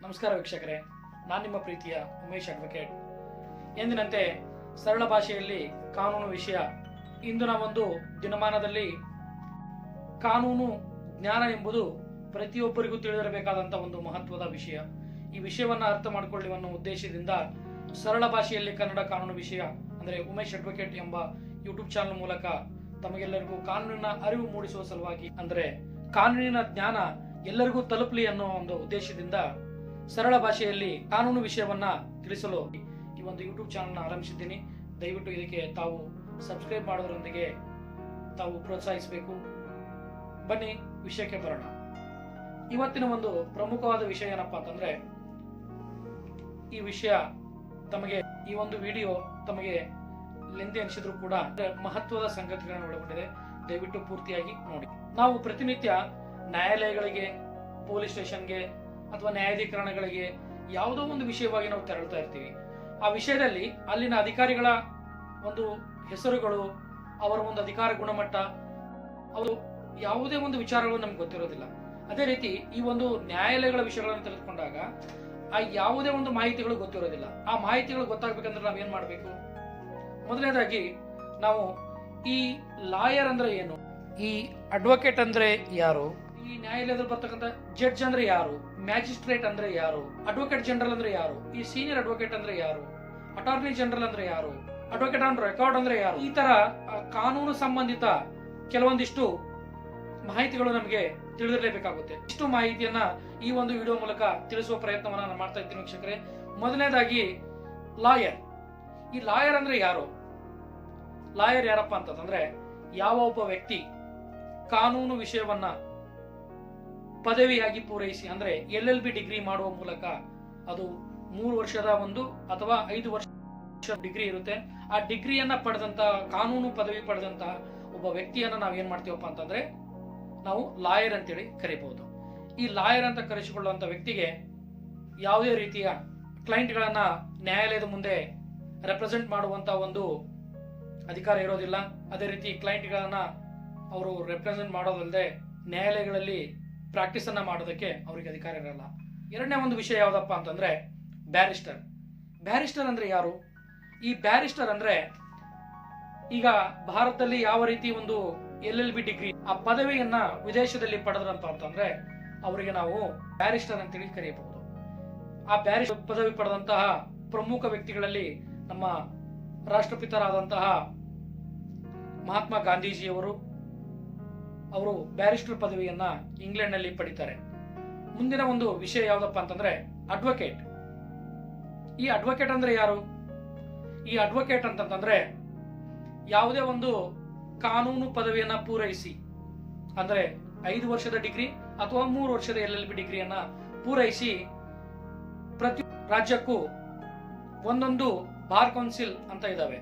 ನಮಸ್ಕಾರ ವೀಕ್ಷಕರೇ, ನಾನು ನಿಮ್ಮ ಪ್ರೀತಿಯ ಉಮೇಶ್ ಅಡ್ವೊಕೇಟ್. ಎಂದಿನಂತೆ ಸರಳ ಭಾಷೆಯಲ್ಲಿ ಕಾನೂನು ವಿಷಯ. ಇಂದಿನ ಒಂದು ದಿನಮಾನದಲ್ಲಿ ಕಾನೂನು ಜ್ಞಾನ ಎಂಬುದು ಪ್ರತಿಯೊಬ್ಬರಿಗೂ ತಿಳಿದಿರಬೇಕಾದಂತಹ ಒಂದು ಮಹತ್ವದ ವಿಷಯ. ಈ ವಿಷಯವನ್ನು ಅರ್ಥ ಮಾಡಿಕೊಳ್ಳುವ ಅನ್ನೋ ಉದ್ದೇಶದಿಂದ ಸರಳ ಭಾಷೆಯಲ್ಲಿ ಕನ್ನಡ ಕಾನೂನು ವಿಷಯ ಅಂದರೆ ಉಮೇಶ್ ಅಡ್ವೊಕೇಟ್ ಎಂಬ ಯೂಟ್ಯೂಬ್ ಚಾನಲ್ ಮೂಲಕ ತಮಗೆಲ್ಲರಿಗೂ ಕಾನೂನಿನ ಅರಿವು ಮೂಡಿಸುವ ಸಲುವಾಗಿ, ಅಂದರೆ ಕಾನೂನಿನ ಜ್ಞಾನ ಎಲ್ಲರಿಗೂ ತಲುಪಲಿ ಅನ್ನೋ ಒಂದು ಉದ್ದೇಶದಿಂದ ಸರಳ ಭಾಷೆಯಲ್ಲಿ ಕಾನೂನು ವಿಷಯವನ್ನ ತಿಳಿಸಲು ಈ ಒಂದು ಯೂಟ್ಯೂಬ್ ಚಾನಲ್ನ ಆರಂಭಿಸಿದ್ದೀನಿ. ದಯವಿಟ್ಟು ಇದಕ್ಕೆ ತಾವು ಸಬ್ಸ್ಕ್ರೈಬ್ ಮಾಡೋದ್ರೊಂದಿಗೆ ತಾವು ಪ್ರೋತ್ಸಾಹಿಸಬೇಕು. ಬನ್ನಿ ವಿಷಯಕ್ಕೆ ಬರೋಣ. ಇವತ್ತಿನ ಒಂದು ಪ್ರಮುಖವಾದ ವಿಷಯ ಏನಪ್ಪಾ ಅಂತಂದ್ರೆ, ಈ ವಿಷಯ ತಮಗೆ ಈ ಒಂದು ವಿಡಿಯೋ ತಮಗೆ ಲೆಂದಿ ಅನಿಸಿದ್ರು ಕೂಡ ಮಹತ್ವದ ಸಂಗತಿಗಳನ್ನು ಒಳಗೊಂಡಿದೆ. ದಯವಿಟ್ಟು ಪೂರ್ತಿಯಾಗಿ ನೋಡಿ. ನಾವು ಪ್ರತಿನಿತ್ಯ ನ್ಯಾಯಾಲಯಗಳಿಗೆ, ಪೊಲೀಸ್ ಸ್ಟೇಷನ್ಗೆ ಅಥವಾ ನ್ಯಾಯಾಧೀಕರಣಗಳಿಗೆ ಯಾವುದೋ ಒಂದು ವಿಷಯವಾಗಿ ನಾವು ತೆರಳ್ತಾ ಇರ್ತೀವಿ. ಆ ವಿಷಯದಲ್ಲಿ ಅಲ್ಲಿನ ಅಧಿಕಾರಿಗಳ ಒಂದು ಹೆಸರುಗಳು, ಅವರ ಒಂದು ಅಧಿಕಾರ ಗುಣಮಟ್ಟ, ಅವರು ಯಾವುದೇ ಒಂದು ವಿಚಾರಗಳು ನಮ್ಗೆ ಗೊತ್ತಿರೋದಿಲ್ಲ. ಅದೇ ರೀತಿ ಈ ಒಂದು ನ್ಯಾಯಾಲಯಗಳ ವಿಷಯಗಳನ್ನು ತೆಗೆದುಕೊಂಡಾಗ ಆ ಯಾವುದೇ ಒಂದು ಮಾಹಿತಿಗಳು ಗೊತ್ತಿರೋದಿಲ್ಲ. ಆ ಮಾಹಿತಿಗಳು ಗೊತ್ತಾಗಬೇಕಂದ್ರೆ ನಾವೇನ್ ಮಾಡ್ಬೇಕು? ಮೊದಲನೇದಾಗಿ ನಾವು ಈ ಲಾಯರ್ ಅಂದ್ರೆ ಏನು, ಈ ಅಡ್ವೊಕೇಟ್ ಅಂದ್ರೆ ಯಾರು, ಈ ನ್ಯಾಯಾಲಯದಲ್ಲಿ ಬರ್ತಕ್ಕಂಥ ಜಡ್ಜ್ ಅಂದ್ರೆ ಯಾರು, ಮ್ಯಾಜಿಸ್ಟ್ರೇಟ್ ಅಂದ್ರೆ ಯಾರು, ಅಡ್ವೊಕೇಟ್ ಜನರಲ್ ಅಂದ್ರೆ ಯಾರು, ಈ ಸೀನಿಯರ್ ಅಡ್ವೊಕೇಟ್ ಅಂದ್ರೆ ಯಾರು, ಅಟಾರ್ನಿ ಜನರಲ್ ಅಂದ್ರೆ ಯಾರು, ಅಡ್ವೊಕೇಟ್ ಆನ್ ರೆಕಾರ್ಡ್ ಅಂದ್ರೆ ಯಾರು, ಈ ತರ ಕಾನೂನು ಸಂಬಂಧಿತ ಕೆಲವೊಂದಿಷ್ಟು ಮಾಹಿತಿಗಳು ನಮಗೆ ತಿಳಿದಿರಲೇಬೇಕಾಗುತ್ತೆ. ಇಷ್ಟು ಮಾಹಿತಿಯನ್ನ ಈ ಒಂದು ವಿಡಿಯೋ ಮೂಲಕ ತಿಳಿಸುವ ಪ್ರಯತ್ನವನ್ನ ನಾನು ಮಾಡ್ತಾ ಇದ್ದೀನಿ ವೀಕ್ಷಕರೇ. ಮೊದಲನೇದಾಗಿ ಲಾಯರ್. ಈ ಲಾಯರ್ ಅಂದ್ರೆ ಯಾರು? ಲಾಯರ್ ಯಾರಪ್ಪ ಅಂತಂದ್ರೆ, ಯಾವ ಒಬ್ಬ ವ್ಯಕ್ತಿ ಕಾನೂನು ವಿಷಯವನ್ನ ಪದವಿಯಾಗಿ ಪೂರೈಸಿ, ಅಂದ್ರೆ LLB ಡಿಗ್ರಿ ಮಾಡುವ ಮೂಲಕ, ಅದು 3 ವರ್ಷದ ಒಂದು ಅಥವಾ 5 ವರ್ಷ ಡಿಗ್ರಿ ಇರುತ್ತೆ. ಆ ಡಿಗ್ರಿಯನ್ನ ಪಡೆದಂತ, ಕಾನೂನು ಪದವಿ ಪಡೆದಂತ ಒಬ್ಬ ವ್ಯಕ್ತಿಯನ್ನ ನಾವ್ ಏನ್ ಮಾಡ್ತೀವಪ್ಪ ಅಂತಂದ್ರೆ ನಾವು ಲಾಯರ್ ಅಂತೇಳಿ ಕರಿಬಹುದು. ಈ ಲಾಯರ್ ಅಂತ ಕರೆಸಿಕೊಳ್ಳುವಂತ ವ್ಯಕ್ತಿಗೆ ಯಾವುದೇ ರೀತಿಯ ಕ್ಲೈಂಟ್ಗಳನ್ನ ನ್ಯಾಯಾಲಯದ ಮುಂದೆ ರೆಪ್ರೆಸೆಂಟ್ ಮಾಡುವಂತ ಒಂದು ಅಧಿಕಾರ ಇರೋದಿಲ್ಲ. ಅದೇ ರೀತಿ ಕ್ಲೈಂಟ್ಗಳನ್ನ ಅವರು ರೆಪ್ರೆಸೆಂಟ್ ಮಾಡೋದಲ್ಲದೆ ನ್ಯಾಯಾಲಯಗಳಲ್ಲಿ ಪ್ರಾಕ್ಟೀಸ್ ಅನ್ನ ಮಾಡೋದಕ್ಕೆ ಅವರಿಗೆ ಅಧಿಕಾರ ಇರಲ್ಲ. ಎರಡನೇ ಒಂದು ವಿಷಯ ಯಾವ್ದಪ್ಪ ಅಂತಂದ್ರೆ ಬ್ಯಾರಿಸ್ಟರ್. ಬ್ಯಾರಿಸ್ಟರ್ ಅಂದ್ರೆ ಯಾರು? ಈ ಬ್ಯಾರಿಸ್ಟರ್ ಅಂದ್ರೆ, ಈಗ ಭಾರತದಲ್ಲಿ ಯಾವ ರೀತಿ ಒಂದು LLB ಡಿಗ್ರಿ ಆ ಪದವಿಯನ್ನ ವಿದೇಶದಲ್ಲಿ ಪಡೆದ್ರಂತ ಅಂತಂದ್ರೆ ಅವರಿಗೆ ನಾವು ಬ್ಯಾರಿಸ್ಟರ್ ಅಂತೇಳಿ ಕರೆಯಬಹುದು. ಆ ಬ್ಯಾರಿಸ್ಟರ್ ಪದವಿ ಪಡೆದಂತಹ ಪ್ರಮುಖ ವ್ಯಕ್ತಿಗಳಲ್ಲಿ ನಮ್ಮ ರಾಷ್ಟ್ರಪಿತರಾದಂತಹ ಮಹಾತ್ಮ ಗಾಂಧೀಜಿಯವರು, ಅವರು ಬ್ಯಾರಿಸ್ಟರ್ ಪದವಿಯನ್ನ ಇಂಗ್ಲೆಂಡ್ ನಲ್ಲಿ ಪಡಿತಾರೆ. ಮುಂದಿನ ಒಂದು ವಿಷಯ ಯಾವ್ದಪ್ಪ ಅಂತಂದ್ರೆ ಅಡ್ವೊಕೇಟ್. ಈ ಅಡ್ವೊಕೇಟ್ ಅಂದ್ರೆ ಯಾರು? ಈ ಅಡ್ವೊಕೇಟ್ ಅಂತಂದ್ರೆ ಯಾವುದೇ ಒಂದು ಕಾನೂನು ಪದವಿಯನ್ನ ಪೂರೈಸಿ, ಅಂದ್ರೆ 5 ವರ್ಷದ ಡಿಗ್ರಿ ಅಥವಾ 3 ವರ್ಷದ LLB ಡಿಗ್ರಿಯನ್ನ ಪೂರೈಸಿ, ಪ್ರತಿ ರಾಜ್ಯಕ್ಕೂ ಒಂದೊಂದು ಬಾರ್ ಕೌನ್ಸಿಲ್ ಅಂತ ಇದಾವೆ.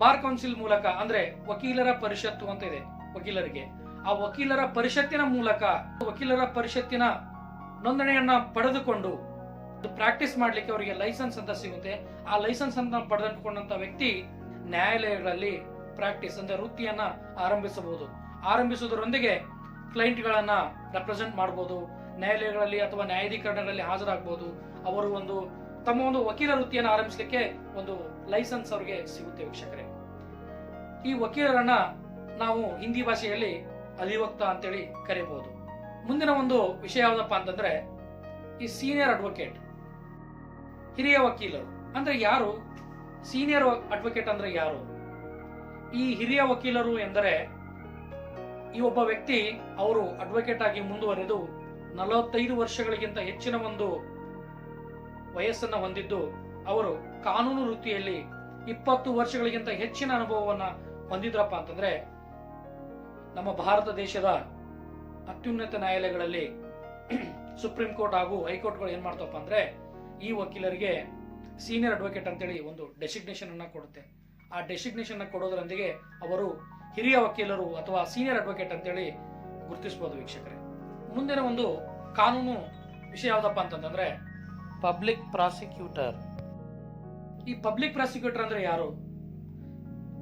ಬಾರ್ ಕೌನ್ಸಿಲ್ ಮೂಲಕ, ಅಂದ್ರೆ ವಕೀಲರ ಪರಿಷತ್ತು ಅಂತ ಇದೆ ವಕೀಲರಿಗೆ. ಆ ವಕೀಲರ ಪರಿಷತ್ತಿನ ಮೂಲಕ, ವಕೀಲರ ಪರಿಷತ್ತಿನ ನೋಂದಣಿಯನ್ನ ಪಡೆದುಕೊಂಡು ಪ್ರಾಕ್ಟೀಸ್ ಮಾಡ್ಲಿಕ್ಕೆ ಅವರಿಗೆ ಲೈಸೆನ್ಸ್ ಅಂತ ಸಿಗುತ್ತೆ. ಆ ಲೈಸೆನ್ಸ್ ಅಂತ ಪಡೆದುಕೊಂಡಂತ ವ್ಯಕ್ತಿ ನ್ಯಾಯಾಲಯಗಳಲ್ಲಿ ಪ್ರಾಕ್ಟೀಸ್ ಅಂದ್ರೆ ವೃತ್ತಿಯನ್ನ ಆರಂಭಿಸಬಹುದು. ಆರಂಭಿಸುವುದರೊಂದಿಗೆ ಕ್ಲೈಂಟ್ಗಳನ್ನ ರೆಪ್ರೆಸೆಂಟ್ ಮಾಡಬಹುದು, ನ್ಯಾಯಾಲಯಗಳಲ್ಲಿ ಅಥವಾ ನ್ಯಾಯಾಧೀಕರಣಗಳಲ್ಲಿ ಹಾಜರಾಗಬಹುದು. ಅವರು ತಮ್ಮ ಒಂದು ವಕೀಲ ವೃತ್ತಿಯನ್ನು ಆರಂಭಿಸಲಿಕ್ಕೆ ಒಂದು ಲೈಸೆನ್ಸ್ ಅವರಿಗೆ ಸಿಗುತ್ತೆ ವೀಕ್ಷಕರೇ. ಈ ವಕೀಲರನ್ನ ನಾವು ಹಿಂದಿ ಭಾಷೆಯಲ್ಲಿ ಅಧಿವಕ್ತ ಅಂತೇಳಿ ಕರೆಯಬಹುದು. ಮುಂದಿನ ಒಂದು ವಿಷಯ ಯಾವ್ದಪ್ಪ ಅಂತಂದ್ರೆ ಈ ಸೀನಿಯರ್ ಅಡ್ವೊಕೇಟ್, ಹಿರಿಯ ವಕೀಲರು ಅಂದ್ರೆ ಯಾರು? ಸೀನಿಯರ್ ಅಡ್ವೊಕೇಟ್ ಅಂದ್ರೆ ಯಾರು? ಈ ಹಿರಿಯ ವಕೀಲರು ಎಂದರೆ, ಈ ಒಬ್ಬ ವ್ಯಕ್ತಿ ಅವರು ಅಡ್ವೊಕೇಟ್ ಆಗಿ ಮುಂದುವರೆದು 45 ವರ್ಷಗಳಿಗಿಂತ ಹೆಚ್ಚಿನ ಒಂದು ವಯಸ್ಸನ್ನ ಹೊಂದಿದ್ದು, ಅವರು ಕಾನೂನು ವೃತ್ತಿಯಲ್ಲಿ 20 ವರ್ಷಗಳಿಗಿಂತ ಹೆಚ್ಚಿನ ಅನುಭವವನ್ನ ಹೊಂದಿದ್ರಪ್ಪ ಅಂತಂದ್ರೆ, ನಮ್ಮ ಭಾರತ ದೇಶದ ಅತ್ಯುನ್ನತ ನ್ಯಾಯಾಲಯಗಳಲ್ಲಿ ಸುಪ್ರೀಂ ಕೋರ್ಟ್ ಹಾಗೂ ಹೈಕೋರ್ಟ್ಗಳು ಏನ್ ಮಾಡ್ತಪ್ಪ ಅಂದ್ರೆ ಈ ವಕೀಲರಿಗೆ ಸೀನಿಯರ್ ಅಡ್ವೊಕೇಟ್ ಅಂತೇಳಿ ಒಂದು ಡೆಸಿಗ್ನೇಷನ್ ಅನ್ನ ಕೊಡುತ್ತೆ. ಆ ಡೆಸಿಗ್ನೇಷನ್ ಕೊಡೋದ್ರೊಂದಿಗೆ ಅವರು ಹಿರಿಯ ವಕೀಲರು ಅಥವಾ ಸೀನಿಯರ್ ಅಡ್ವೊಕೇಟ್ ಅಂತೇಳಿ ಗುರುತಿಸಬಹುದು ವೀಕ್ಷಕರೇ. ಮುಂದಿನ ಒಂದು ಕಾನೂನು ವಿಷಯ ಯಾವ್ದಪ್ಪ ಅಂತಂದ್ರೆ ಪಬ್ಲಿಕ್ ಪ್ರಾಸಿಕ್ಯೂಟರ್. ಈ ಪಬ್ಲಿಕ್ ಪ್ರಾಸಿಕ್ಯೂಟರ್ ಅಂದ್ರೆ ಯಾರು?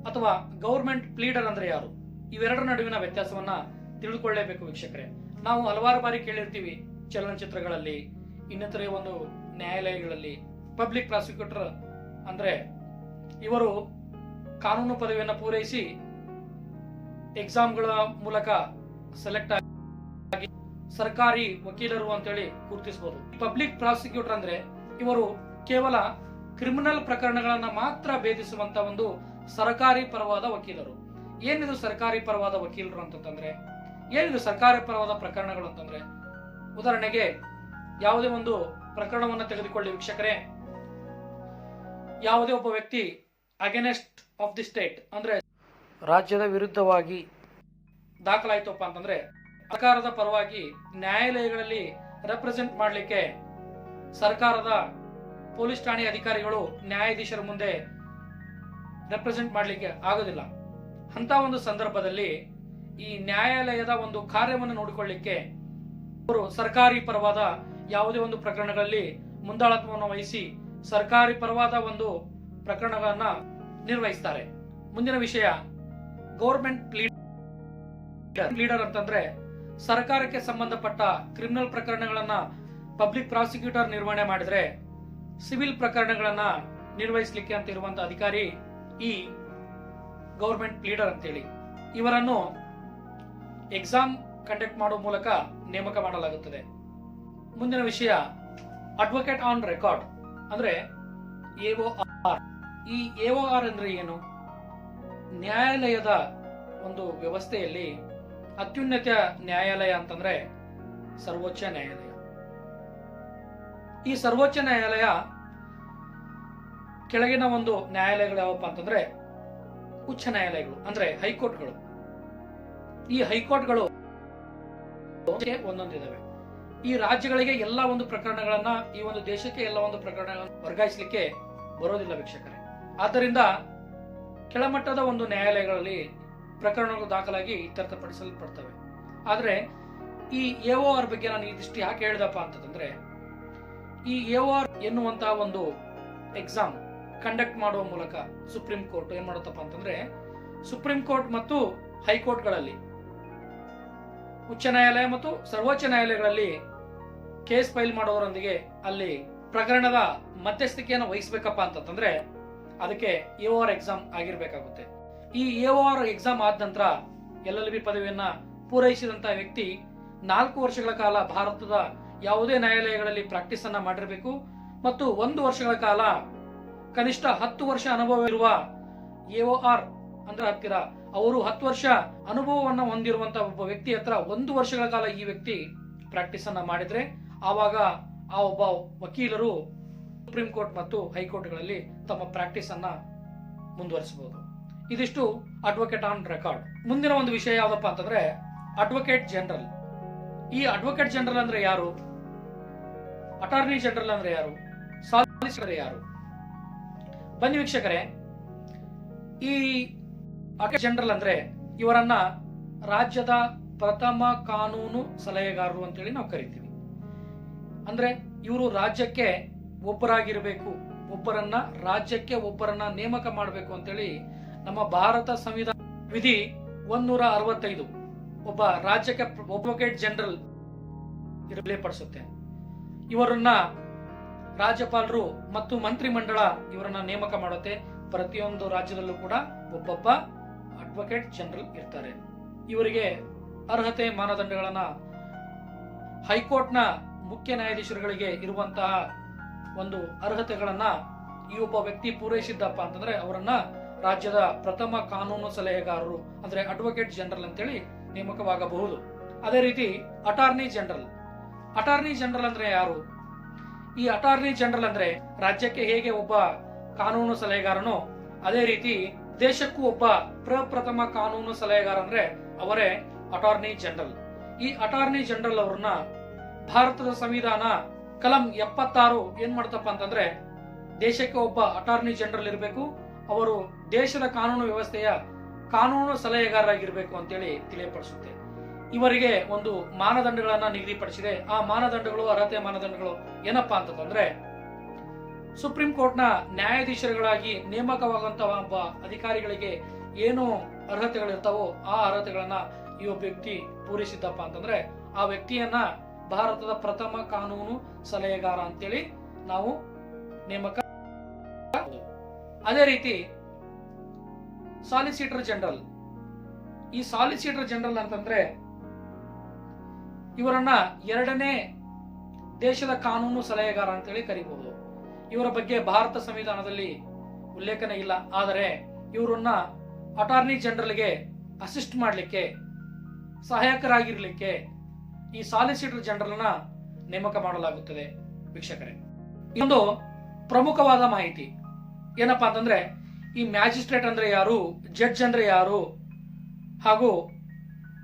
ಅಥವಾ ಗವರ್ಮೆಂಟ್ ಪ್ಲೀಡರ್ ಅಂದ್ರೆ ಯಾರು? ಇವೆರಡರ ನಡುವಿನ ವ್ಯತ್ಯಾಸವನ್ನ ತಿಳಿದುಕೊಳ್ಳಲೇಬೇಕು ವೀಕ್ಷಕರೇ. ನಾವು ಹಲವಾರು ಬಾರಿ ಕೇಳಿರ್ತೀವಿ ಚಲನಚಿತ್ರಗಳಲ್ಲಿ, ಇನ್ನಿತರೆ ಒಂದು ನ್ಯಾಯಾಲಯಗಳಲ್ಲಿ ಪಬ್ಲಿಕ್ ಪ್ರಾಸಿಕ್ಯೂಟರ್ ಅಂದ್ರೆ ಇವರು ಕಾನೂನು ಪದವಿಯನ್ನು ಪೂರೈಸಿ ಎಕ್ಸಾಮ್ಗಳ ಮೂಲಕ ಸೆಲೆಕ್ಟ್ ಆಗಿ ಸರ್ಕಾರಿ ವಕೀಲರು ಅಂತೇಳಿ ಗುರುತಿಸಬಹುದು. ಪಬ್ಲಿಕ್ ಪ್ರಾಸಿಕ್ಯೂಟರ್ ಅಂದ್ರೆ ಇವರು ಕೇವಲ ಕ್ರಿಮಿನಲ್ ಪ್ರಕರಣಗಳನ್ನ ಮಾತ್ರ ಭೇದಿಸುವಂತ ಒಂದು ಸರ್ಕಾರಿ ಪರವಾದ ವಕೀಲರು. ಏನಿದು ಸರ್ಕಾರಿ ಪರವಾದ ವಕೀಲರು ಅಂತಂದ್ರೆ, ಏನಿದು ಸರ್ಕಾರಿ ಪರವಾದ ಪ್ರಕರಣಗಳು ಅಂತಂದ್ರೆ, ಉದಾಹರಣೆಗೆ ಯಾವುದೇ ಒಂದು ಪ್ರಕರಣವನ್ನು ತೆಗೆದುಕೊಳ್ಳಿ ವೀಕ್ಷಕರೇ. ಯಾವುದೇ ಒಬ್ಬ ವ್ಯಕ್ತಿ ಅಗೇನೆಸ್ಟ್ ಆಫ್ ದಿ ಸ್ಟೇಟ್ ಅಂದ್ರೆ ರಾಜ್ಯದ ವಿರುದ್ಧವಾಗಿ ದಾಖಲಾಯ್ತಪ್ಪ ಅಂತಂದ್ರೆ ಸರ್ಕಾರದ ಪರವಾಗಿ ನ್ಯಾಯಾಲಯಗಳಲ್ಲಿ ರೆಪ್ರೆಸೆಂಟ್ ಮಾಡಲಿಕ್ಕೆ ಸರ್ಕಾರದ ಪೊಲೀಸ್ ಠಾಣೆ ಅಧಿಕಾರಿಗಳು ನ್ಯಾಯಾಧೀಶರ ಮುಂದೆ ರೆಪ್ರೆಸೆಂಟ್ ಮಾಡಲಿಕ್ಕೆ ಆಗೋದಿಲ್ಲ. ಅಂತ ಒಂದು ಸಂದರ್ಭದಲ್ಲಿ ಈ ನ್ಯಾಯಾಲಯದ ಒಂದು ಕಾರ್ಯವನ್ನು ನೋಡಿಕೊಳ್ಳಿಕ್ಕೆ ಅವರು ಸರ್ಕಾರಿ ಪರವಾದ ಯಾವುದೇ ಒಂದು ಪ್ರಕರಣಗಳಲ್ಲಿ ಮುಂದಾಳತ್ವವನ್ನು ವಹಿಸಿ ಸರ್ಕಾರಿ ಪರವಾದ ಒಂದು ಪ್ರಕರಣಗಳನ್ನ ನಿರ್ವಹಿಸ್ತಾರೆ. ಮುಂದಿನ ವಿಷಯ ಗೌರ್ಮೆಂಟ್ ಪ್ಲೀಡರ್ ಅಂತಂದ್ರೆ ಸರ್ಕಾರಕ್ಕೆ ಸಂಬಂಧಪಟ್ಟ ಕ್ರಿಮಿನಲ್ ಪ್ರಕರಣಗಳನ್ನ ಪಬ್ಲಿಕ್ ಪ್ರಾಸಿಕ್ಯೂಟರ್ ನಿರ್ವಹಣೆ ಮಾಡಿದ್ರೆ ಸಿವಿಲ್ ಪ್ರಕರಣಗಳನ್ನ ನಿರ್ವಹಿಸಲಿಕ್ಕೆ ಅಂತ ಇರುವಂತಹ ಅಧಿಕಾರಿ ಈ ಗೌರ್ಮೆಂಟ್ ಪ್ಲೀಡರ್ ಅಂತೇಳಿ. ಇವರನ್ನು ಎಕ್ಸಾಮ್ ಕಂಡಕ್ಟ್ ಮಾಡುವ ಮೂಲಕ ನೇಮಕ ಮಾಡಲಾಗುತ್ತದೆ. ಮುಂದಿನ ವಿಷಯ ಅಡ್ವೊಕೇಟ್ ಆನ್ ರೆಕಾರ್ಡ್ ಅಂದ್ರೆ AOR. ಈ AOR ಅಂದ್ರೆ ಏನು? ನ್ಯಾಯಾಲಯದ ಒಂದು ವ್ಯವಸ್ಥೆಯಲ್ಲಿ ಅತ್ಯುನ್ನತ ನ್ಯಾಯಾಲಯ ಅಂತಂದ್ರೆ ಸರ್ವೋಚ್ಚ ನ್ಯಾಯಾಲಯ. ಈ ಸರ್ವೋಚ್ಚ ನ್ಯಾಯಾಲಯ ಕೆಳಗಿನ ಒಂದು ನ್ಯಾಯಾಲಯಗಳು ಯಾವಪ್ಪ ಅಂತಂದ್ರೆ ಉಚ್ಚ ನ್ಯಾಯಾಲಯಗಳು ಅಂದ್ರೆ ಹೈಕೋರ್ಟ್ಗಳು. ಈ ಹೈಕೋರ್ಟ್ಗಳು ಒಂದೊಂದಿದಾವೆ. ಈ ರಾಜ್ಯಗಳಿಗೆ ಎಲ್ಲ ಒಂದು ಪ್ರಕರಣಗಳನ್ನ, ಈ ಒಂದು ದೇಶಕ್ಕೆ ಎಲ್ಲ ಒಂದು ಪ್ರಕರಣಗಳನ್ನು ವರ್ಗಾಯಿಸಲಿಕ್ಕೆ ಬರೋದಿಲ್ಲ ವೀಕ್ಷಕರೇ. ಆದ್ದರಿಂದ ಕೆಳಮಟ್ಟದ ಒಂದು ನ್ಯಾಯಾಲಯಗಳಲ್ಲಿ ಪ್ರಕರಣಗಳು ದಾಖಲಾಗಿ ಇತ್ಯರ್ಥಪಡಿಸಲ್ಪಡ್ತವೆ. ಆದ್ರೆ ಈ AOR ಬಗ್ಗೆ ನಾನು ಇದಿಷ್ಟು ಯಾಕೆ ಹೇಳಿದಪ್ಪ ಅಂತಂದ್ರೆ, ಈ AOR ಎನ್ನುವಂತಹ ಒಂದು ಎಕ್ಸಾಮ್ ಕಂಡಕ್ಟ್ ಮಾಡುವ ಮೂಲಕ ಸುಪ್ರೀಂ ಕೋರ್ಟ್ ಏನ್ ಮಾಡುತ್ತಪ್ಪ ಅಂತಂದ್ರೆ, ಸುಪ್ರೀಂ ಕೋರ್ಟ್ ಮತ್ತು ಹೈಕೋರ್ಟ್ಗಳಲ್ಲಿ, ಉಚ್ಚ ನ್ಯಾಯಾಲಯ ಮತ್ತು ಸರ್ವೋಚ್ಚ ನ್ಯಾಯಾಲಯಗಳಲ್ಲಿ ಕೇಸ್ ಫೈಲ್ ಮಾಡೋರೊಂದಿಗೆ ಅಲ್ಲಿ ಪ್ರಕರಣದ ಮಧ್ಯಸ್ಥಿಕೆಯನ್ನು ವಹಿಸಬೇಕಪ್ಪ ಅಂತಂದ್ರೆ ಅದಕ್ಕೆ AOR ಎಕ್ಸಾಮ್ ಆಗಿರ್ಬೇಕಾಗುತ್ತೆ. ಈ AOR ಎಕ್ಸಾಮ್ ಆದ ನಂತರ LLB ಪದವಿಯನ್ನ ಪೂರೈಸಿದಂತಹ ವ್ಯಕ್ತಿ 4 ವರ್ಷಗಳ ಕಾಲ ಭಾರತದ ಯಾವುದೇ ನ್ಯಾಯಾಲಯಗಳಲ್ಲಿ ಪ್ರಾಕ್ಟೀಸ್ ಅನ್ನ ಮಾಡಿರಬೇಕು ಮತ್ತು 1 ವರ್ಷಗಳ ಕಾಲ ಕನಿಷ್ಠ 10 ವರ್ಷ ಅನುಭವ ಇರುವ AOR ಅಂದ್ರೆ ಹತ್ತಿರ ಅವರು 10 ವರ್ಷ ಅನುಭವವನ್ನ ಹೊಂದಿರುವಂತಹ ಒಬ್ಬ ವ್ಯಕ್ತಿ ಹತ್ರ 1 ವರ್ಷಗಳ ಕಾಲ ಈ ವ್ಯಕ್ತಿ ಪ್ರಾಕ್ಟೀಸ್ ಅನ್ನ ಮಾಡಿದ್ರೆ ಆವಾಗ ಆ ಒಬ್ಬ ವಕೀಲರು ಸುಪ್ರೀಂ ಕೋರ್ಟ್ ಮತ್ತು ಹೈಕೋರ್ಟ್ಗಳಲ್ಲಿ ತಮ್ಮ ಪ್ರಾಕ್ಟೀಸ್ ಅನ್ನ ಮುಂದುವರಿಸಬಹುದು. ಇದಿಷ್ಟು ಅಡ್ವೊಕೇಟ್ ಆನ್ ರೆಕಾರ್ಡ್. ಮುಂದಿನ ಒಂದು ವಿಷಯ ಯಾವ್ದಪ್ಪ ಅಂತಂದ್ರೆ ಅಡ್ವೊಕೇಟ್ ಜನರಲ್. ಈ ಅಡ್ವೊಕೇಟ್ ಜನರಲ್ ಅಂದ್ರೆ ಯಾರು? ಅಟಾರ್ನಿ ಜನರಲ್ ಅಂದ್ರೆ ಯಾರು? ಸಾಲಿಸಿಟರ್ ಯಾರು? ಬನ್ನಿ ವೀಕ್ಷಕರೇ, ಈ ಅಡ್ವೊಕೇಟ್ ಜನರಲ್ ಅಂದ್ರೆ ಇವರನ್ನ ರಾಜ್ಯದ ಪ್ರಥಮ ಕಾನೂನು ಸಲಹೆಗಾರರು ಅಂತೇಳಿ ನಾವು ಕರಿತೀವಿ. ಅಂದ್ರೆ ಇವರು ರಾಜ್ಯಕ್ಕೆ ಒಬ್ಬರಾಗಿರ್ಬೇಕು, ರಾಜ್ಯಕ್ಕೆ ಒಬ್ಬರನ್ನ ನೇಮಕ ಮಾಡಬೇಕು ಅಂತೇಳಿ ನಮ್ಮ ಭಾರತ ಸಂವಿಧಾನ ವಿಧಿ 165 ಒಬ್ಬ ರಾಜ್ಯಕ್ಕೆ ಅಡ್ವೊಕೇಟ್ ಜನರಲ್ ಇರಲೇಪಡಿಸುತ್ತೆ. ಇವರನ್ನ ರಾಜ್ಯಪಾಲರು ಮತ್ತು ಮಂತ್ರಿಮಂಡಲ ಇವರನ್ನ ನೇಮಕ ಮಾಡುತ್ತೆ. ಪ್ರತಿಯೊಂದು ರಾಜ್ಯದಲ್ಲೂ ಕೂಡ ಒಬ್ಬೊಬ್ಬ ಅಡ್ವೊಕೇಟ್ ಜನರಲ್ ಇರ್ತಾರೆ. ಇವರಿಗೆ ಅರ್ಹತೆ ಮಾನದಂಡಗಳನ್ನ ಹೈಕೋರ್ಟ್ನ ಮುಖ್ಯ ನ್ಯಾಯಾಧೀಶರುಗಳಿಗೆ ಇರುವಂತಹ ಒಂದು ಅರ್ಹತೆಗಳನ್ನ ಈ ಒಬ್ಬ ವ್ಯಕ್ತಿ ಪೂರೈಸಿದ್ದಪ್ಪ ಅಂತಂದ್ರೆ ಅವರನ್ನ ರಾಜ್ಯದ ಪ್ರಥಮ ಕಾನೂನು ಸಲಹೆಗಾರರು ಅಂದ್ರೆ ಅಡ್ವೊಕೇಟ್ ಜನರಲ್ ಅಂತೇಳಿ ನೇಮಕವಾಗಬಹುದು. ಅದೇ ರೀತಿ ಅಟಾರ್ನಿ ಜನರಲ್. ಅಟಾರ್ನಿ ಜನರಲ್ ಅಂದ್ರೆ ಯಾರು? ಈ ಅಟಾರ್ನಿ ಜನರಲ್ ಅಂದ್ರೆ ರಾಜ್ಯಕ್ಕೆ ಹೇಗೆ ಒಬ್ಬ ಕಾನೂನು ಸಲಹೆಗಾರನೋ ಅದೇ ರೀತಿ ದೇಶಕ್ಕೂ ಒಬ್ಬ ಪ್ರಪ್ರಥಮ ಕಾನೂನು ಸಲಹೆಗಾರ ಅಂದ್ರೆ ಅವರೇ ಅಟಾರ್ನಿ ಜನರಲ್. ಈ ಅಟಾರ್ನಿ ಜನರಲ್ ಅವರನ್ನ ಭಾರತದ ಸಂವಿಧಾನ ಕಲಂ 76 ಏನ್ ಮಾಡ್ತಪ್ಪ ಅಂತಂದ್ರೆ ದೇಶಕ್ಕೆ ಒಬ್ಬ ಅಟಾರ್ನಿ ಜನರಲ್ ಇರಬೇಕು, ಅವರು ದೇಶದ ಕಾನೂನು ವ್ಯವಸ್ಥೆಯ ಕಾನೂನು ಸಲಹೆಗಾರರಾಗಿರ್ಬೇಕು ಅಂತೇಳಿ ತಿಳಿಯಪಡಿಸುತ್ತೆ. ಇವರಿಗೆ ಒಂದು ಮಾನದಂಡಗಳನ್ನ ನಿಗದಿಪಡಿಸಿದೆ. ಆ ಮಾನದಂಡಗಳು, ಅರ್ಹತೆ ಮಾನದಂಡಗಳು ಏನಪ್ಪಾ ಅಂತಂದ್ರೆ ಸುಪ್ರೀಂ ಕೋರ್ಟ್ನ ನ್ಯಾಯಾಧೀಶರುಗಳಾಗಿ ನೇಮಕವಾಗುವಂತಹ ಒಬ್ಬ ಅಧಿಕಾರಿಗಳಿಗೆ ಏನು ಅರ್ಹತೆಗಳಿರ್ತಾವೋ ಆ ಅರ್ಹತೆಗಳನ್ನ ಈ ಒಬ್ಬ ವ್ಯಕ್ತಿ ಪೂರೈಸಿದ್ದಪ್ಪ ಅಂತಂದ್ರೆ ಆ ವ್ಯಕ್ತಿಯನ್ನ ಭಾರತದ ಪ್ರಥಮ ಕಾನೂನು ಸಲಹೆಗಾರ ಅಂತೇಳಿ ನಾವು ನೇಮಕ. ಅದೇ ರೀತಿ ಸಾಲಿಸಿಟರ್ ಜನರಲ್. ಈ ಸಾಲಿಸಿಟರ್ ಜನರಲ್ ಅಂತಂದ್ರೆ ಇವರನ್ನ ಎರಡನೇ ದೇಶದ ಕಾನೂನು ಸಲಹೆಗಾರ ಅಂತೇಳಿ ಕರೀಬಹುದು. ಇವರ ಬಗ್ಗೆ ಭಾರತ ಸಂವಿಧಾನದಲ್ಲಿ ಉಲ್ಲೇಖನ ಇಲ್ಲ, ಆದರೆ ಇವರನ್ನ ಅಟಾರ್ನಿ ಜನರಲ್ಗೆ ಅಸಿಸ್ಟ್ ಮಾಡಲಿಕ್ಕೆ, ಸಹಾಯಕರಾಗಿರ್ಲಿಕ್ಕೆ ಈ ಸಾಲಿಸಿಟರ್ ಜನರಲ್ನ ನೇಮಕ ಮಾಡಲಾಗುತ್ತದೆ. ವೀಕ್ಷಕರೇ, ಇನ್ನೊಂದು ಪ್ರಮುಖವಾದ ಮಾಹಿತಿ ಏನಪ್ಪಾ ಅಂತಂದ್ರೆ ಈ ಮ್ಯಾಜಿಸ್ಟ್ರೇಟ್ ಅಂದ್ರೆ ಯಾರು, ಜಡ್ಜ್ ಅಂದ್ರೆ ಯಾರು, ಹಾಗೂ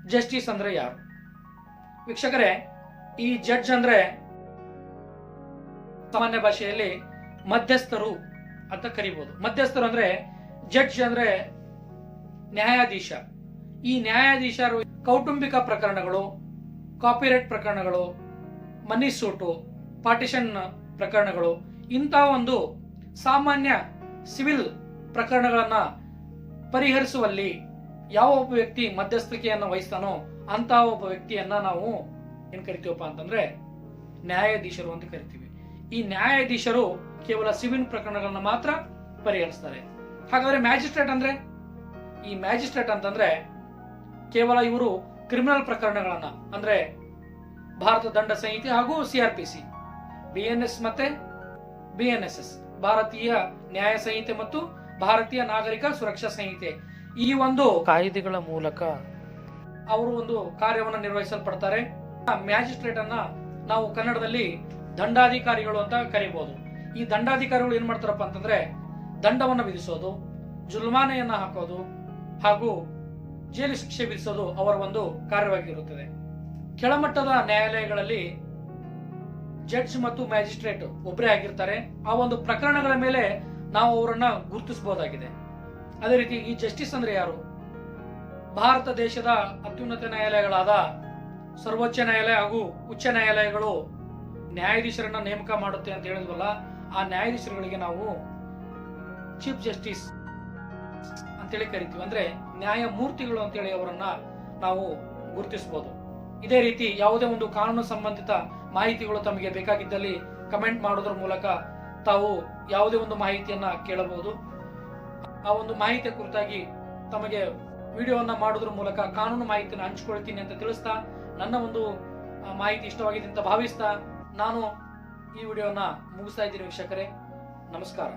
ಜಸ್ಟಿಸ್ ಅಂದ್ರೆ ಯಾರು. ವೀಕ್ಷಕರೇ, ಈ ಜಡ್ಜ್ ಅಂದ್ರೆ ಸಾಮಾನ್ಯ ಭಾಷೆಯಲ್ಲಿ ಮಧ್ಯಸ್ಥರು ಅಂತ ಕರಿಬಹುದು. ಮಧ್ಯಸ್ಥರು ಅಂದ್ರೆ ಜಡ್ಜ್ ಅಂದ್ರೆ ನ್ಯಾಯಾಧೀಶ. ಈ ನ್ಯಾಯಾಧೀಶರು ಕೌಟುಂಬಿಕ ಪ್ರಕರಣಗಳು, ಕಾಪಿರೈಟ್ ಪ್ರಕರಣಗಳು, ಮನಿ ಸೂಟು, ಪಾರ್ಟಿಷನ್ ಪ್ರಕರಣಗಳು, ಇಂತಹ ಒಂದು ಸಾಮಾನ್ಯ ಸಿವಿಲ್ ಪ್ರಕರಣಗಳನ್ನ ಪರಿಹರಿಸುವಲ್ಲಿ ಯಾವ ಒಬ್ಬ ವ್ಯಕ್ತಿ ಮಧ್ಯಸ್ಥಿಕೆಯನ್ನು ವಹಿಸ್ತಾನೋ ಅಂತಹ ಒಬ್ಬ ವ್ಯಕ್ತಿಯನ್ನ ನಾವು ಏನ್ ಕರಿತೀವಪ್ಪ ಅಂತಂದ್ರೆ ನ್ಯಾಯಾಧೀಶರು ಅಂತ ಕರಿತೀವಿ. ಈ ನ್ಯಾಯಾಧೀಶರು ಕೇವಲ ಸಿವಿಲ್ ಪ್ರಕರಣಗಳನ್ನ ಮಾತ್ರ ಪರಿಹರಿಸ್ತಾರೆ. ಹಾಗಾದ್ರೆ ಮ್ಯಾಜಿಸ್ಟ್ರೇಟ್ ಅಂದ್ರೆ, ಈ ಮ್ಯಾಜಿಸ್ಟ್ರೇಟ್ ಅಂತಂದ್ರೆ ಕೇವಲ ಇವರು ಕ್ರಿಮಿನಲ್ ಪ್ರಕರಣಗಳನ್ನ ಅಂದ್ರೆ ಭಾರತ ದಂಡ ಸಂಹಿತೆ ಹಾಗೂ CRPC, BNS ಮತ್ತೆ BNSS, ಭಾರತೀಯ ನ್ಯಾಯ ಸಂಹಿತೆ ಮತ್ತು ಭಾರತೀಯ ನಾಗರಿಕ ಸುರಕ್ಷಾ ಸಂಹಿತೆ, ಈ ಒಂದು ಕಾಯ್ದೆಗಳ ಮೂಲಕ ಅವರು ಒಂದು ಕಾರ್ಯವನ್ನು ನಿರ್ವಹಿಸಲ್ಪಡ್ತಾರೆ. ಮ್ಯಾಜಿಸ್ಟ್ರೇಟ್ ಅನ್ನ ನಾವು ಕನ್ನಡದಲ್ಲಿ ದಂಡಾಧಿಕಾರಿಗಳು ಅಂತ ಕರೀಬಹುದು. ಈ ದಂಡಾಧಿಕಾರಿಗಳು ಏನ್ ಮಾಡ್ತಾರಪ್ಪ ಅಂತಂದ್ರೆ ದಂಡವನ್ನು ವಿಧಿಸೋದು, ಜುಲ್ಮಾನೆಯನ್ನ ಹಾಕೋದು ಹಾಗೂ ಜೈಲು ಶಿಕ್ಷೆ ವಿಧಿಸೋದು ಅವರ ಒಂದು ಕಾರ್ಯವಾಗಿರುತ್ತದೆ. ಕೆಳಮಟ್ಟದ ನ್ಯಾಯಾಲಯಗಳಲ್ಲಿ ಜಡ್ಜ್ ಮತ್ತು ಮ್ಯಾಜಿಸ್ಟ್ರೇಟ್ ಒಬ್ಬರೇ ಆಗಿರ್ತಾರೆ. ಆ ಒಂದು ಪ್ರಕರಣಗಳ ಮೇಲೆ ನಾವು ಅವರನ್ನ ಗುರುತಿಸಬಹುದಾಗಿದೆ. ಅದೇ ರೀತಿ ಈ ಜಸ್ಟಿಸ್ ಅಂದ್ರೆ ಯಾರು? ಭಾರತ ದೇಶದ ಅತ್ಯುನ್ನತ ನ್ಯಾಯಾಲಯಗಳಾದ ಸರ್ವೋಚ್ಚ ನ್ಯಾಯಾಲಯ ಹಾಗೂ ಉಚ್ಚ ನ್ಯಾಯಾಲಯಗಳು ನ್ಯಾಯಾಧೀಶರನ್ನ ನೇಮಕ ಮಾಡುತ್ತೆ ಅಂತ ಹೇಳಿದ್ವಲ್ಲ, ಆ ನ್ಯಾಯಾಧೀಶರುಗಳಿಗೆ ನಾವು ಚೀಫ್ ಜಸ್ಟಿಸ್ ಅಂತೇಳಿ ಕರಿತೀವಿ. ಅಂದ್ರೆ ನ್ಯಾಯಮೂರ್ತಿಗಳು ಅಂತೇಳಿ ಅವರನ್ನ ನಾವು ಗುರುತಿಸಬಹುದು. ಇದೇ ರೀತಿ ಯಾವುದೇ ಒಂದು ಕಾನೂನು ಸಂಬಂಧಿತ ಮಾಹಿತಿಗಳು ತಮಗೆ ಬೇಕಾಗಿದ್ದಲ್ಲಿ ಕಮೆಂಟ್ ಮಾಡೋದ್ರ ಮೂಲಕ ತಾವು ಯಾವುದೇ ಒಂದು ಮಾಹಿತಿಯನ್ನ ಕೇಳಬಹುದು. ಆ ಒಂದು ಮಾಹಿತಿಯ ಕುರಿತಾಗಿ ತಮಗೆ ವಿಡಿಯೋವನ್ನ ಮಾಡೋದ್ರ ಮೂಲಕ ಕಾನೂನು ಮಾಹಿತಿಯನ್ನು ಹಂಚಿಕೊಳ್ತೀನಿ ಅಂತ ತಿಳಿಸ್ತಾ, ನನ್ನ ಒಂದು ಮಾಹಿತಿ ಇಷ್ಟವಾಗಿದೆ ಅಂತ ಭಾವಿಸ್ತಾ ನಾನು ಈ ವಿಡಿಯೋನ ಮುಗಿಸ್ತಾ ಇದ್ದೀನಿ. ವೀಕ್ಷಕರೇ, ನಮಸ್ಕಾರ.